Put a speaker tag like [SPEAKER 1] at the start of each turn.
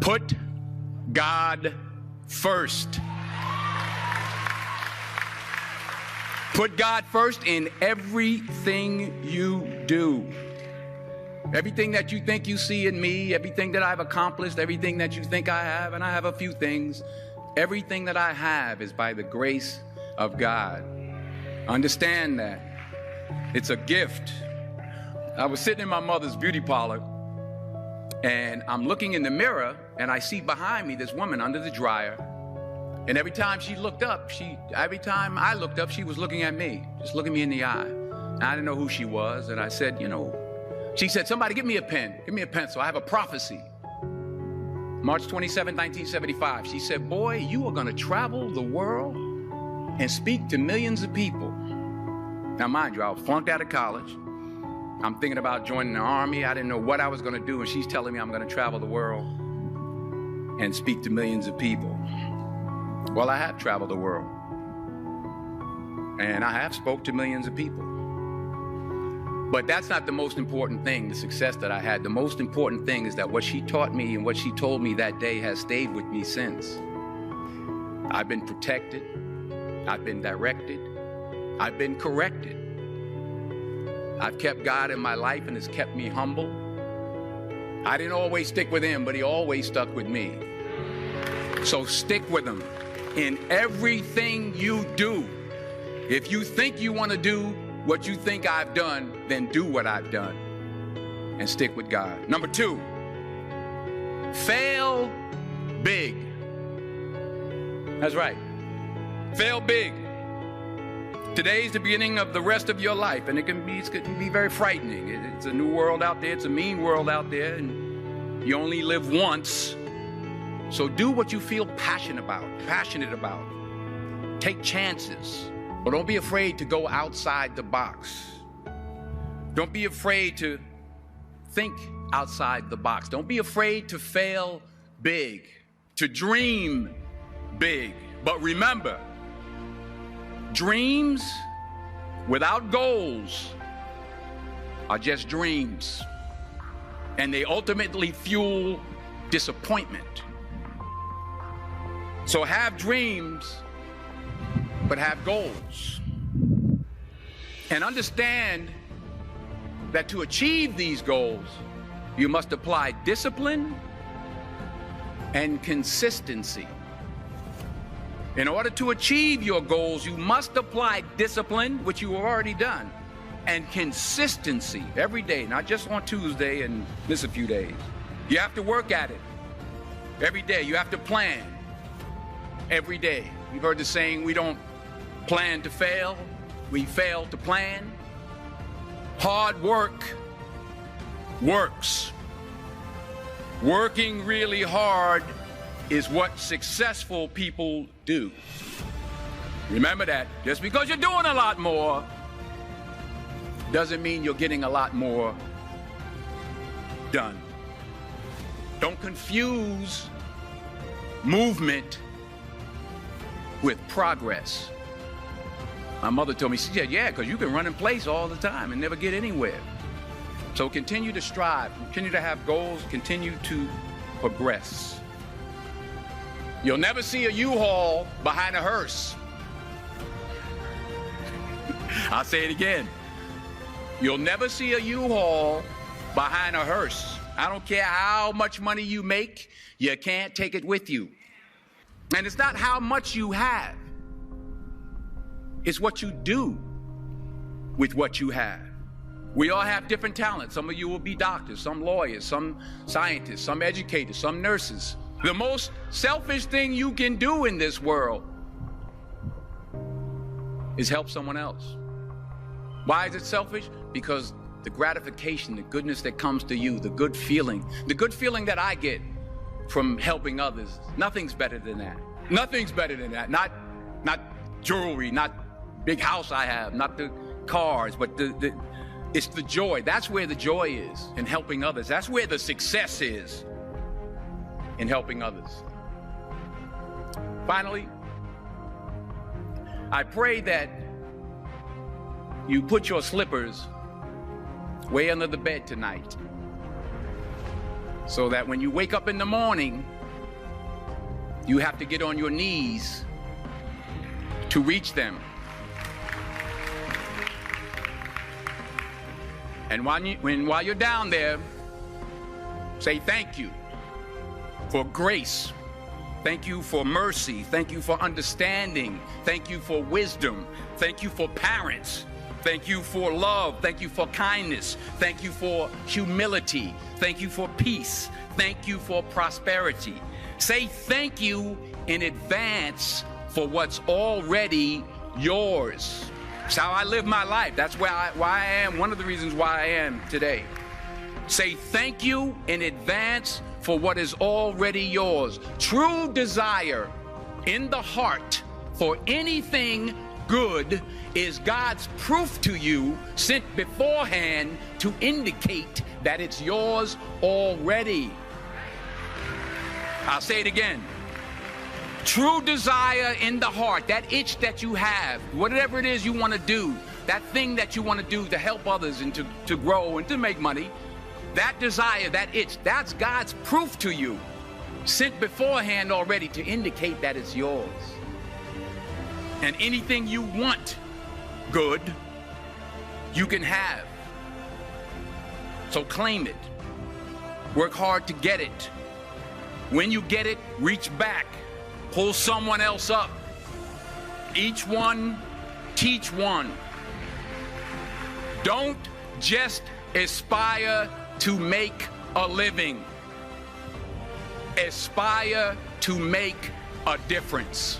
[SPEAKER 1] Put God first. Put God first in everything you do. Everything that you think you see in me, everything that I've accomplished, everything that you think I have, and I have a few things, everything that I have is by the grace of God. Understand that. It's a gift. I was sitting in my mother's beauty parlor, and I'm looking in the mirror, and I see behind me this woman under the dryer. And every time she looked up, every time I looked up, she was looking at me, just looking me in the eye. And I didn't know who she was, and I said, she said, somebody give me a pen, give me a pencil. I have a prophecy. March 27, 1975. She said, boy, you are going to travel the world and speak to millions of people. Now, mind you, I was flunked out of college. I'm thinking about joining the army. I didn't know what I was going to do, and she's telling me I'm going to travel the world and speak to millions of people. Well, I have traveled the world, and I have spoke to millions of people. But that's not the most important thing, the success that I had. The most important thing is that what she taught me and what she told me that day has stayed with me since. I've been protected. I've been directed. I've been corrected. I've kept God in my life, and it's kept me humble. I didn't always stick with him, but he always stuck with me. So stick with him in everything you do. If you think you want to do what you think I've done, then do what I've done and stick with God. Number 2, fail big. That's right. Fail big. Today's the beginning of the rest of your life, and it can be very frightening. It's a new world out there. It's a mean world out there, and you only live once. So do what you feel passionate about. Take chances, but don't be afraid to go outside the box. Don't be afraid to think outside the box. Don't be afraid to fail big, to dream big. But remember, dreams without goals are just dreams, and they ultimately fuel disappointment. So have dreams, but have goals. And understand that to achieve these goals, you must apply discipline and consistency. In order to achieve your goals, you must apply discipline, which you have already done, and consistency every day, not just on Tuesday and miss a few days. You have to work at it every day. You have to plan every day. You've heard the saying, we don't plan to fail, we fail to plan. Hard work works. Working really hard is what successful people do. Remember that. Just because you're doing a lot more doesn't mean you're getting a lot more done. Don't confuse movement with progress. My mother told me, she said, yeah, because you can run in place all the time and never get anywhere. So continue to strive, continue to have goals, continue to progress. You'll never see a U-Haul behind a hearse. I'll say it again. You'll never see a U-Haul behind a hearse. I don't care how much money you make, you can't take it with you. And it's not how much you have. It's what you do with what you have. We all have different talents. Some of you will be doctors, some lawyers, some scientists, some educators, some nurses. The most selfish thing you can do in this world is help someone else. Why is it selfish? Because the gratification, the goodness that comes to you, the good feeling that I get from helping others, nothing's better than that. Nothing's better than that. Not jewelry, not big house I have, not the cars, but it's the joy. That's where the joy is, in helping others. That's where the success is, in helping others. Finally, I pray that you put your slippers way under the bed tonight, so that when you wake up in the morning, You have to get on your knees to reach them. And while you're down there, say thank you for grace. Thank you for mercy. Thank you for understanding. Thank you for wisdom. Thank you for parents. Thank you for love. Thank you for kindness. Thank you for humility. Thank you for peace. Thank you for prosperity. Say thank you in advance for what's already yours. That's how I live my life. That's why I am, one of the reasons why I am today. Say thank you in advance for what is already yours. True desire in the heart for anything good is God's proof to you, sent beforehand to indicate that it's yours already. I'll say it again. True desire in the heart, that itch that you have, whatever it is you want to do, that thing that you want to do to help others and to grow and to make money, that desire, that itch, that's God's proof to you, sent beforehand already to indicate that it's yours. And anything you want good, you can have. So claim it. Work hard to get it. When you get it, reach back. Pull someone else up. Each one, teach one. Don't just aspire to make a living. Aspire to make a difference.